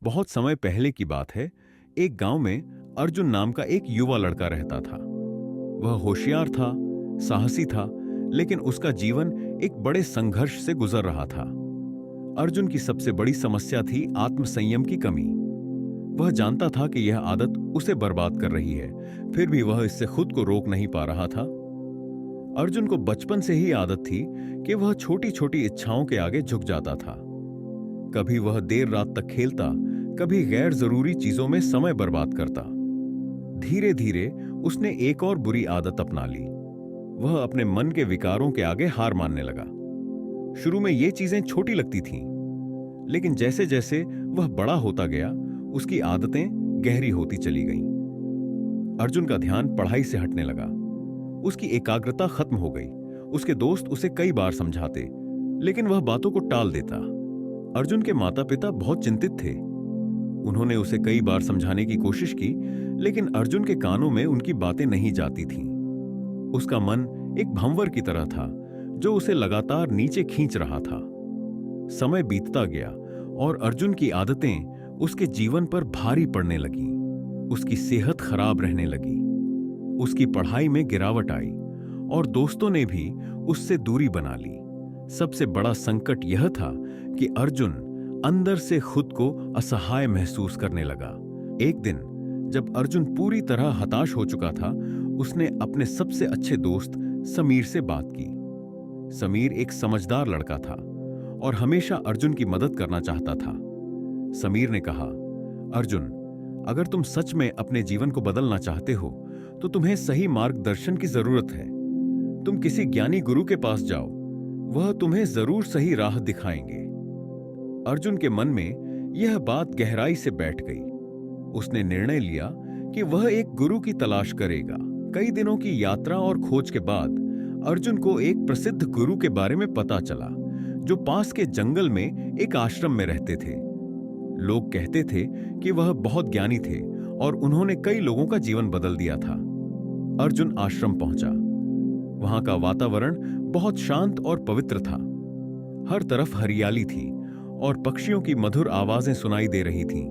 बहुत समय पहले की बात है। एक गांव में अर्जुन नाम का एक युवा लड़का रहता था। वह होशियार था, साहसी था, लेकिन उसका जीवन एक बड़े संघर्ष से गुजर रहा था। अर्जुन की सबसे बड़ी समस्या थी आत्मसंयम की कमी। वह जानता था कि यह आदत उसे बर्बाद कर रही है, फिर भी वह इससे खुद को रोक नहीं पा रहा था। अर्जुन को बचपन से ही आदत थी कि वह छोटी छोटी इच्छाओं के आगे झुक जाता था। कभी वह देर रात तक खेलता, कभी गैर जरूरी चीजों में समय बर्बाद करता। धीरे धीरे उसने एक और बुरी आदत अपना ली। वह अपने मन के विकारों के आगे हार मानने लगा। शुरू में ये चीजें छोटी लगती थीं, लेकिन जैसे जैसे वह बड़ा होता गया, उसकी आदतें गहरी होती चली गईं। अर्जुन का ध्यान पढ़ाई से हटने लगा। उसकी एकाग्रता खत्म हो गई। उसके दोस्त उसे कई बार समझाते, लेकिन वह बातों को टाल देता। अर्जुन के माता पिता बहुत चिंतित थे। उन्होंने उसे कई बार समझाने की कोशिश की, लेकिन अर्जुन के कानों में उनकी बातें नहीं जाती थीं। उसका मन एक भंवर की तरह था, जो उसे लगातार नीचे खींच रहा था। समय बीतता गया और अर्जुन की आदतें उसके जीवन पर भारी पड़ने लगीं। उसकी सेहत खराब रहने लगी। उसकी पढ़ाई में गिरावट आई और दोस्तों ने भी उससे दूरी बना ली। सबसे बड़ा संकट यह था कि अर्जुन अंदर से खुद को असहाय महसूस करने लगा। एक दिन जब अर्जुन पूरी तरह हताश हो चुका था, उसने अपने सबसे अच्छे दोस्त समीर से बात की। समीर एक समझदार लड़का था और हमेशा अर्जुन की मदद करना चाहता था। समीर ने कहा, अर्जुन, अगर तुम सच में अपने जीवन को बदलना चाहते हो तो तुम्हें सही मार्गदर्शन की जरूरत है। तुम किसी ज्ञानी गुरु के पास जाओ, वह तुम्हें जरूर सही राह दिखाएंगे। अर्जुन के मन में यह बात गहराई से बैठ गई। उसने निर्णय लिया कि वह एक गुरु की तलाश करेगा। कई दिनों की यात्रा और खोज के बाद अर्जुन को एक प्रसिद्ध गुरु के बारे में पता चला, जो पास के जंगल में एक आश्रम में रहते थे। लोग कहते थे कि वह बहुत ज्ञानी थे और उन्होंने कई लोगों का जीवन बदल दिया था। अर्जुन आश्रम पहुंचा। वहां का वातावरण बहुत शांत और पवित्र था। हर तरफ हरियाली थी और पक्षियों की मधुर आवाजें सुनाई दे रही थीं।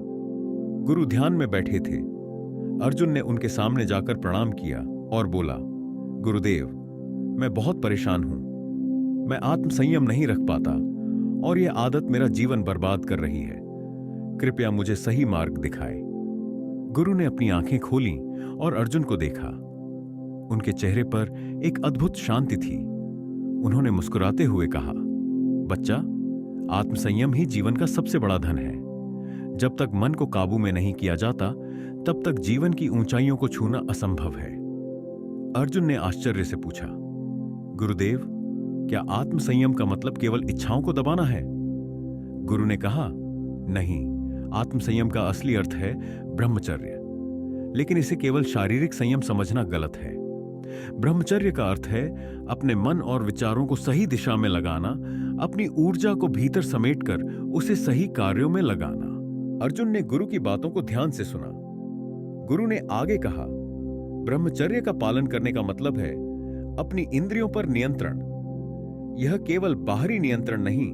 गुरु ध्यान में बैठे थे। अर्जुन ने उनके सामने जाकर प्रणाम किया और बोला, गुरुदेव, मैं बहुत परेशान हूं। मैं आत्मसंयम नहीं रख पाता और यह आदत मेरा जीवन बर्बाद कर रही है। कृपया मुझे सही मार्ग दिखाए। गुरु ने अपनी आंखें खोलीं और अर्जुन को देखा। उनके चेहरे पर एक अद्भुत शांति थी। उन्होंने मुस्कुराते हुए कहा, बच्चा, आत्मसंयम ही जीवन का सबसे बड़ा धन है। जब तक मन को काबू में नहीं किया जाता, तब तक जीवन की ऊंचाइयों को छूना असंभव है। अर्जुन ने आश्चर्य से पूछा, गुरुदेव, क्या आत्मसंयम का मतलब केवल इच्छाओं को दबाना है? गुरु ने कहा, नहीं, आत्मसंयम का असली अर्थ है ब्रह्मचर्य। लेकिन इसे केवल शारीरिक संयम समझना गलत है। ब्रह्मचर्य का अर्थ है अपने मन और विचारों को सही दिशा में लगाना, अपनी ऊर्जा को भीतर समेटकर उसे सही कार्यों में लगाना। अर्जुन ने गुरु की बातों को ध्यान से सुना। गुरु ने आगे कहा, ब्रह्मचर्य का पालन करने का मतलब है अपनी इंद्रियों पर नियंत्रण। यह केवल बाहरी नियंत्रण नहीं,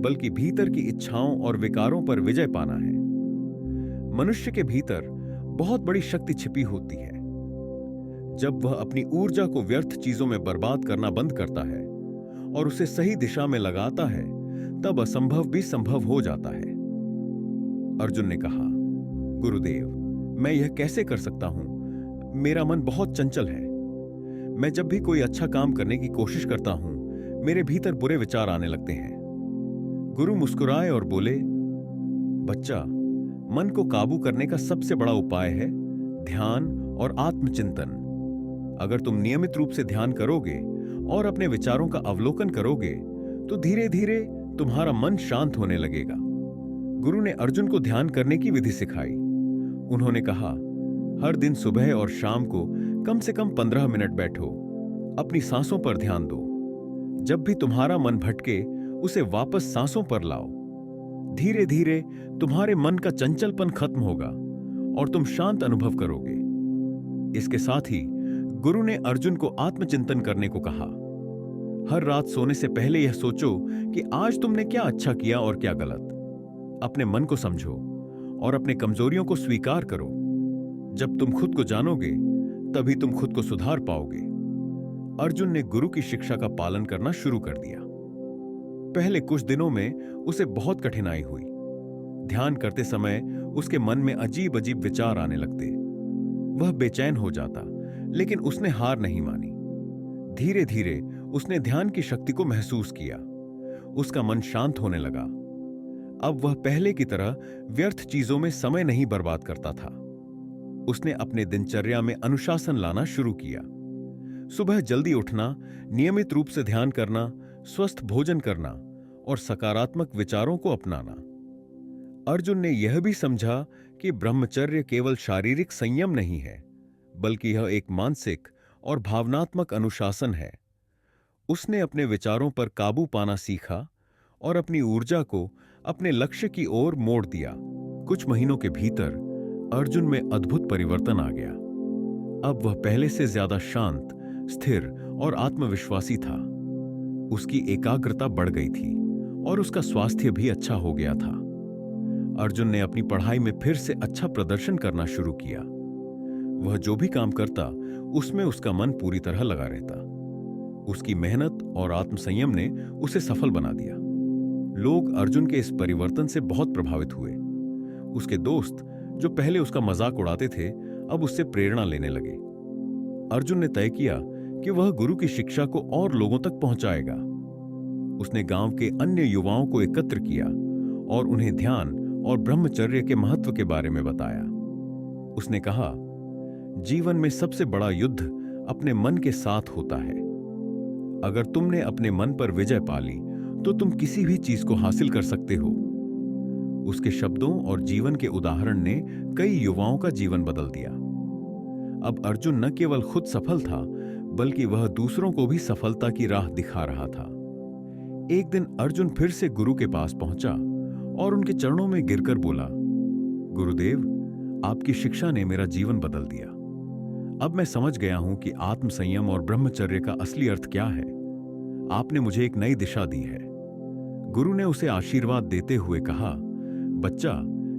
बल्कि भीतर की इच्छाओं और विकारों पर विजय पाना है। मनुष्य के भीतर बहुत बड़ी शक्ति छिपी होती है। जब वह अपनी ऊर्जा को व्यर्थ चीजों में बर्बाद करना बंद करता है और उसे सही दिशा में लगाता है, तब असंभव भी संभव हो जाता है। अर्जुन ने कहा, गुरुदेव, मैं यह कैसे कर सकता हूं? मेरा मन बहुत चंचल है। मैं जब भी कोई अच्छा काम करने की कोशिश करता हूं, मेरे भीतर बुरे विचार आने लगते हैं। गुरु मुस्कुराए और बोले, बच्चा, मन को काबू करने का सबसे बड़ा उपाय है ध्यान और आत्मचिंतन। अगर तुम नियमित रूप से ध्यान करोगे और अपने विचारों का अवलोकन करोगे, तो धीरे धीरे तुम्हारा मन शांत होने लगेगा। गुरु ने अर्जुन को ध्यान करने की विधि सिखाई। उन्होंने कहा, हर दिन सुबह और शाम को कम से कम 15 मिनट बैठो, अपनी सांसों पर ध्यान दो। जब भी तुम्हारा मन भटके, उसे वापस सांसों पर लाओ। धीरे धीरे तुम्हारे मन का चंचलपन खत्म होगा और तुम शांत अनुभव करोगे। इसके साथ ही गुरु ने अर्जुन को आत्मचिंतन करने को कहा। हर रात सोने से पहले यह सोचो कि आज तुमने क्या अच्छा किया और क्या गलत। अपने मन को समझो और अपने कमजोरियों को स्वीकार करो। जब तुम खुद को जानोगे तभी तुम खुद को सुधार पाओगे। अर्जुन ने गुरु की शिक्षा का पालन करना शुरू कर दिया। पहले कुछ दिनों में उसे बहुत कठिनाई हुई। ध्यान करते समय उसके मन में अजीब अजीब विचार आने लगते। वह बेचैन हो जाता, लेकिन उसने हार नहीं मानी। धीरे धीरे उसने ध्यान की शक्ति को महसूस किया। उसका मन शांत होने लगा। अब वह पहले की तरह व्यर्थ चीजों में समय नहीं बर्बाद करता था। उसने अपने दिनचर्या में अनुशासन लाना शुरू किया। सुबह जल्दी उठना, नियमित रूप से ध्यान करना, स्वस्थ भोजन करना और सकारात्मक विचारों को अपनाना। अर्जुन ने यह भी समझा कि ब्रह्मचर्य केवल शारीरिक संयम नहीं है, बल्कि यह एक मानसिक और भावनात्मक अनुशासन है। उसने अपने विचारों पर काबू पाना सीखा और अपनी ऊर्जा को अपने लक्ष्य की ओर मोड़ दिया। कुछ महीनों के भीतर अर्जुन में अद्भुत परिवर्तन आ गया। अब वह पहले से ज्यादा शांत, स्थिर और आत्मविश्वासी था। उसकी एकाग्रता बढ़ गई थी और उसका स्वास्थ्य भी अच्छा हो गया था। अर्जुन ने अपनी पढ़ाई में फिर से अच्छा प्रदर्शन करना शुरू किया। वह जो भी काम करता उसमें उसका मन पूरी तरह लगा रहता। उसकी मेहनत और आत्मसंयम ने उसे सफल बना दिया। लोग अर्जुन के इस परिवर्तन से बहुत प्रभावित हुए। उसके दोस्त, जो पहले उसका मजाक उड़ाते थे, अब उससे प्रेरणा लेने लगे। अर्जुन ने तय किया कि वह गुरु की शिक्षा को और लोगों तक पहुंचाएगा। उसने गांव के अन्य युवाओं को एकत्र किया और उन्हें ध्यान और ब्रह्मचर्य के महत्व के बारे में बताया। उसने कहा, जीवन में सबसे बड़ा युद्ध अपने मन के साथ होता है। अगर तुमने अपने मन पर विजय पा ली तो तुम किसी भी चीज को हासिल कर सकते हो। उसके शब्दों और जीवन के उदाहरण ने कई युवाओं का जीवन बदल दिया। अब अर्जुन न केवल खुद सफल था, बल्कि वह दूसरों को भी सफलता की राह दिखा रहा था। एक दिन अर्जुन फिर से गुरु के पास पहुंचा और उनके चरणों में गिरकर बोला, गुरुदेव, आपकी शिक्षा ने मेरा जीवन बदल दिया। अब मैं समझ गया हूं कि आत्मसंयम और ब्रह्मचर्य का असली अर्थ क्या है। आपने मुझे एक नई दिशा दी है। गुरु ने उसे आशीर्वाद देते हुए कहा, बच्चा,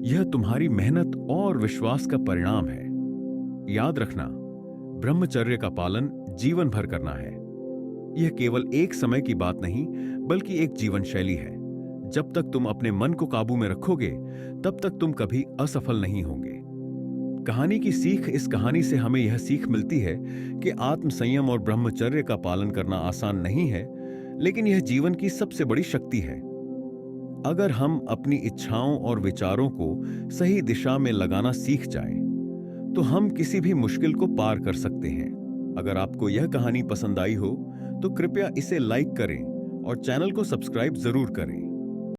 यह तुम्हारी मेहनत और विश्वास का परिणाम है। याद रखना, ब्रह्मचर्य का पालन जीवन भर करना है। यह केवल एक समय की बात नहीं, बल्कि एक जीवन शैली है। जब तक तुम अपने मन को काबू में रखोगे, तब तक तुम कभी असफल नहीं होंगे। कहानी की सीख इस कहानी से हमें यह सीख मिलती है कि आत्मसंयम और ब्रह्मचर्य का पालन करना आसान नहीं है, लेकिन यह जीवन की सबसे बड़ी शक्ति है। अगर हम अपनी इच्छाओं और विचारों को सही दिशा में लगाना सीख जाएं, तो हम किसी भी मुश्किल को पार कर सकते हैं। अगर आपको यह कहानी पसंद आई हो तो कृपया इसे लाइक करें और चैनल को सब्सक्राइब जरूर करें।